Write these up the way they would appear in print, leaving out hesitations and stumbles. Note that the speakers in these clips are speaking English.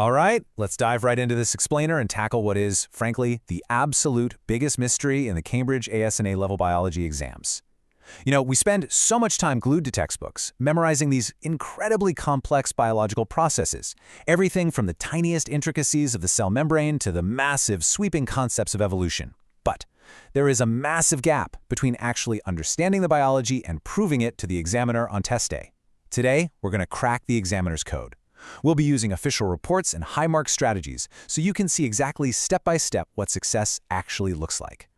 All right, let's dive right into this explainer and tackle what is, frankly, the absolute biggest mystery in the Cambridge AS&A level biology exams. We spend so much time glued to textbooks, memorizing these incredibly complex biological processes, everything from the tiniest intricacies of the cell membrane to the massive, sweeping concepts of evolution. But there is a massive gap between actually understanding the biology and proving it to the examiner on test day. Today, we're going to crack the examiner's code. We'll be using official reports and high-mark strategies so you can see exactly step-by-step what success actually looks like.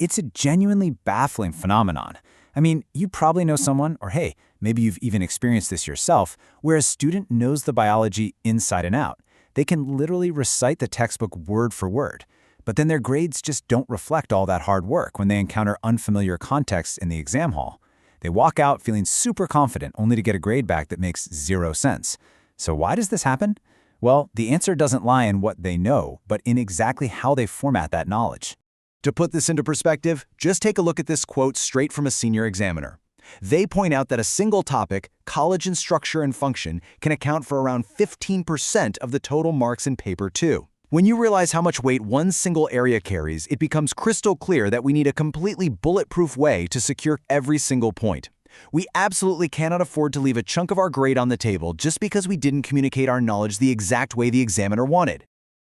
It's a genuinely baffling phenomenon. I mean, you probably know someone, or hey, maybe you've even experienced this yourself, where a student knows the biology inside and out. They can literally recite the textbook word for word, but then their grades just don't reflect all that hard work when they encounter unfamiliar contexts in the exam hall. They walk out feeling super confident only to get a grade back that makes zero sense. So why does this happen? Well, the answer doesn't lie in what they know, but in exactly how they format that knowledge. To put this into perspective, just take a look at this quote straight from a senior examiner. They point out that a single topic, collagen structure and function, can account for around 15% of the total marks in paper 2. When you realize how much weight one single area carries, it becomes crystal clear that we need a completely bulletproof way to secure every single point. We absolutely cannot afford to leave a chunk of our grade on the table just because we didn't communicate our knowledge the exact way the examiner wanted.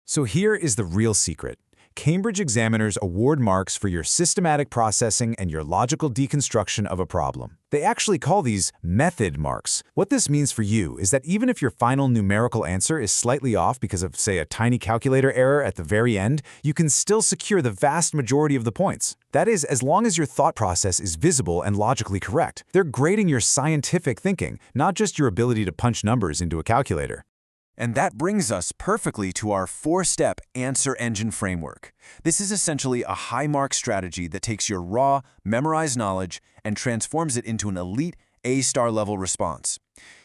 So here is the real secret. Cambridge examiners award marks for your systematic processing and your logical deconstruction of a problem. They actually call these method marks. What this means for you is that even if your final numerical answer is slightly off because of, say, a tiny calculator error at the very end, you can still secure the vast majority of the points. That is, as long as your thought process is visible and logically correct. They're grading your scientific thinking, not just your ability to punch numbers into a calculator. And that brings us perfectly to our 4-step answer engine framework. This is essentially a high-mark strategy that takes your raw, memorized knowledge and transforms it into an elite A-star level response.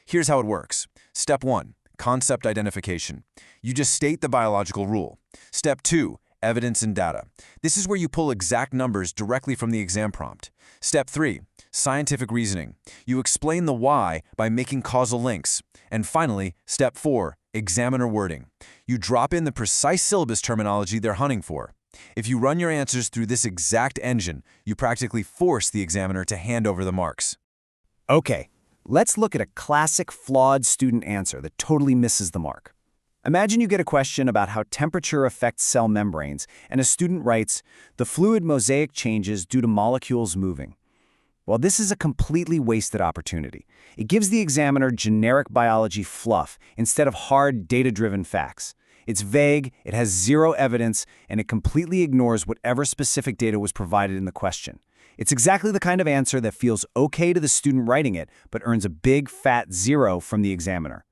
Here's how it works. Step 1, concept identification. You just state the biological rule. Step 2, evidence and data. This is where you pull exact numbers directly from the exam prompt. Step 3, scientific reasoning. You explain the why by making causal links. And finally, step 4, examiner wording. You drop in the precise syllabus terminology they're hunting for. If you run your answers through this exact engine, you practically force the examiner to hand over the marks. Okay, let's look at a classic flawed student answer that totally misses the mark. Imagine you get a question about how temperature affects cell membranes, and a student writes, "The fluid mosaic changes due to molecules moving." Well, this is a completely wasted opportunity. It gives the examiner generic biology fluff instead of hard, data-driven facts. It's vague, it has zero evidence, and it completely ignores whatever specific data was provided in the question. It's exactly the kind of answer that feels okay to the student writing it, but earns a big, fat 0 from the examiner.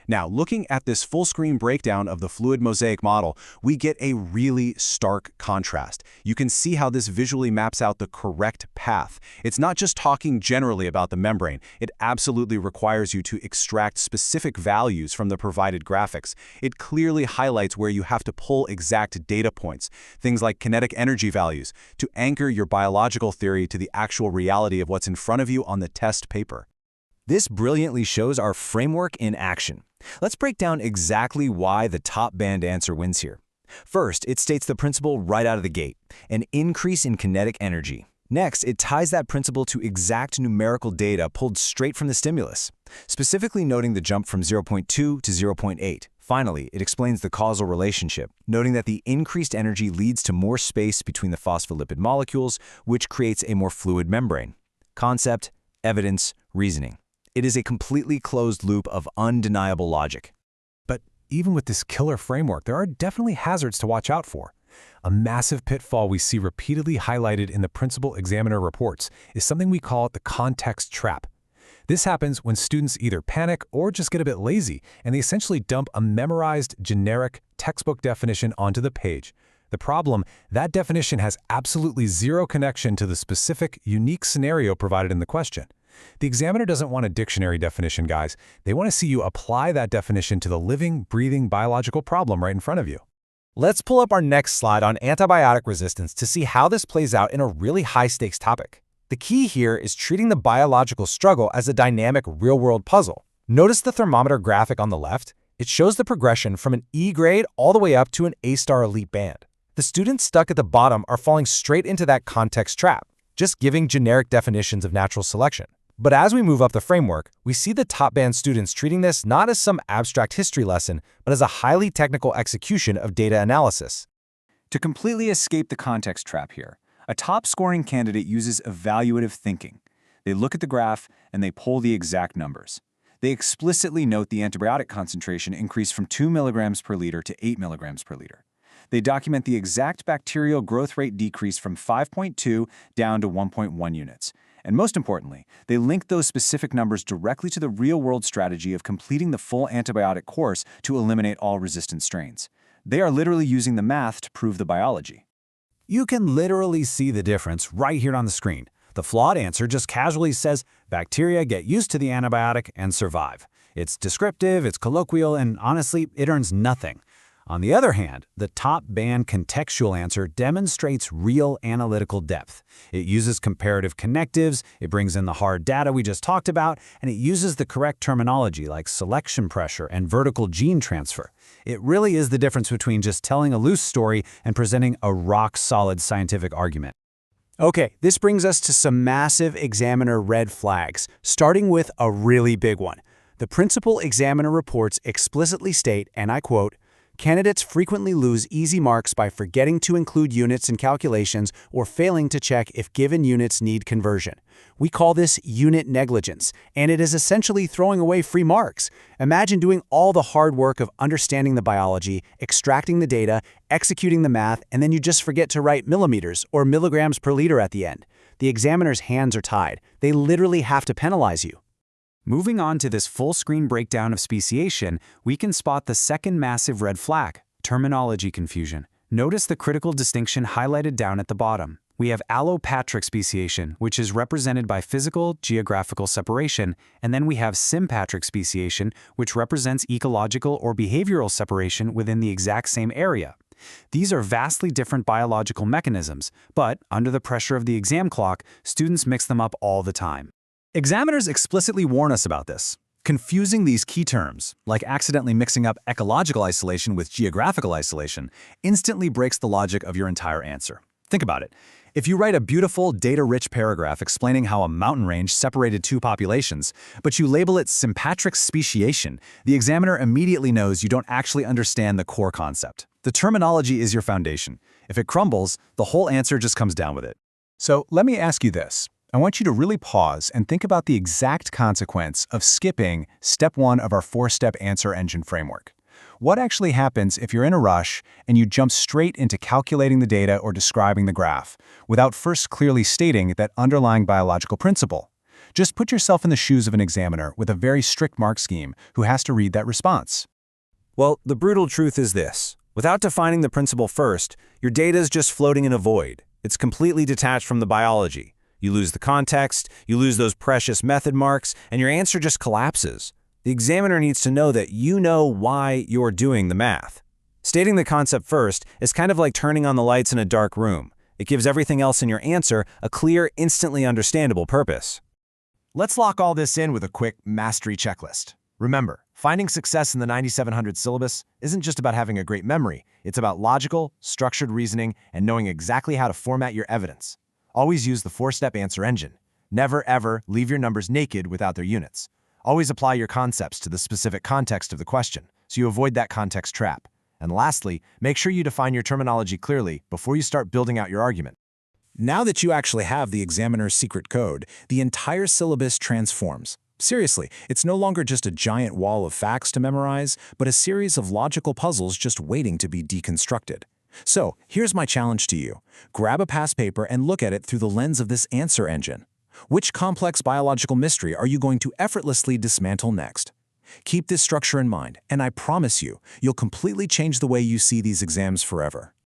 Now, looking at this full-screen breakdown of the fluid mosaic model, we get a really stark contrast. You can see how this visually maps out the correct path. It's not just talking generally about the membrane. It absolutely requires you to extract specific values from the provided graphics. It clearly highlights where you have to pull exact data points, things like kinetic energy values, to anchor your biological theory to the actual reality of what's in front of you on the test paper. This brilliantly shows our framework in action. Let's break down exactly why the top band answer wins here. First, it states the principle right out of the gate, an increase in kinetic energy. Next, it ties that principle to exact numerical data pulled straight from the stimulus, specifically noting the jump from 0.2 to 0.8. Finally, it explains the causal relationship, noting that the increased energy leads to more space between the phospholipid molecules, which creates a more fluid membrane. Concept, evidence, reasoning. It is a completely closed loop of undeniable logic. But even with this killer framework, there are definitely hazards to watch out for. A massive pitfall we see repeatedly highlighted in the principal examiner reports is something we call the context trap. This happens when students either panic or just get a bit lazy, and they essentially dump a memorized, generic textbook definition onto the page. The problem, that definition has absolutely zero connection to the specific, unique scenario provided in the question. The examiner doesn't want a dictionary definition, guys. They want to see you apply that definition to the living, breathing biological problem right in front of you. Let's pull up our next slide on antibiotic resistance to see how this plays out in a really high-stakes topic. The key here is treating the biological struggle as a dynamic real-world puzzle. Notice the thermometer graphic on the left? It shows the progression from an E grade all the way up to an A-star elite band. The students stuck at the bottom are falling straight into that context trap, just giving generic definitions of natural selection. But as we move up the framework, we see the top band students treating this not as some abstract history lesson, but as a highly technical execution of data analysis. To completely escape the context trap here, a top-scoring candidate uses evaluative thinking. They look at the graph and they pull the exact numbers. They explicitly note the antibiotic concentration increased from 2 milligrams per liter to 8 milligrams per liter. They document the exact bacterial growth rate decrease from 5.2 down to 1.1 units. And most importantly, they link those specific numbers directly to the real-world strategy of completing the full antibiotic course to eliminate all resistant strains. They are literally using the math to prove the biology. You can literally see the difference right here on the screen. The flawed answer just casually says, bacteria get used to the antibiotic and survive. It's descriptive, it's colloquial, and honestly, it earns nothing. On the other hand, the top band contextual answer demonstrates real analytical depth. It uses comparative connectives, it brings in the hard data we just talked about, and it uses the correct terminology like selection pressure and vertical gene transfer. It really is the difference between just telling a loose story and presenting a rock-solid scientific argument. Okay, this brings us to some massive examiner red flags, starting with a really big one. The principal examiner reports explicitly state, and I quote, "Candidates frequently lose easy marks by forgetting to include units in calculations or failing to check if given units need conversion. We call this unit negligence, and it is essentially throwing away free marks. Imagine doing all the hard work of understanding the biology, extracting the data, executing the math, and then you just forget to write millimeters or milligrams per liter at the end. The examiner's hands are tied. They literally have to penalize you." Moving on to this full-screen breakdown of speciation, we can spot the second massive red flag, terminology confusion. Notice the critical distinction highlighted down at the bottom. We have allopatric speciation, which is represented by physical, geographical separation, and then we have sympatric speciation, which represents ecological or behavioral separation within the exact same area. These are vastly different biological mechanisms, but under the pressure of the exam clock, students mix them up all the time. Examiners explicitly warn us about this. Confusing these key terms, like accidentally mixing up ecological isolation with geographical isolation, instantly breaks the logic of your entire answer. Think about it. If you write a beautiful, data-rich paragraph explaining how a mountain range separated two populations, but you label it sympatric speciation, the examiner immediately knows you don't actually understand the core concept. The terminology is your foundation. If it crumbles, the whole answer just comes down with it. So let me ask you this. I want you to really pause and think about the exact consequence of skipping step 1 of our 4-step answer engine framework. What actually happens if you're in a rush and you jump straight into calculating the data or describing the graph, without first clearly stating that underlying biological principle? Just put yourself in the shoes of an examiner with a very strict mark scheme who has to read that response. Well, the brutal truth is this. Without defining the principle first, your data is just floating in a void. It's completely detached from the biology. You lose the context, you lose those precious method marks, and your answer just collapses. The examiner needs to know that you know why you're doing the math. Stating the concept first is kind of like turning on the lights in a dark room. It gives everything else in your answer a clear, instantly understandable purpose. Let's lock all this in with a quick mastery checklist. Remember, finding success in the 9700 syllabus isn't just about having a great memory. It's about logical, structured reasoning and knowing exactly how to format your evidence. Always use the 4-step answer engine. Never, ever leave your numbers naked without their units. Always apply your concepts to the specific context of the question, so you avoid that context trap. And lastly, make sure you define your terminology clearly before you start building out your argument. Now that you actually have the examiner's secret code, the entire syllabus transforms. Seriously, it's no longer just a giant wall of facts to memorize, but a series of logical puzzles just waiting to be deconstructed. So, here's my challenge to you. Grab a past paper and look at it through the lens of this answer engine. Which complex biological mystery are you going to effortlessly dismantle next? Keep this structure in mind, and I promise you, you'll completely change the way you see these exams forever.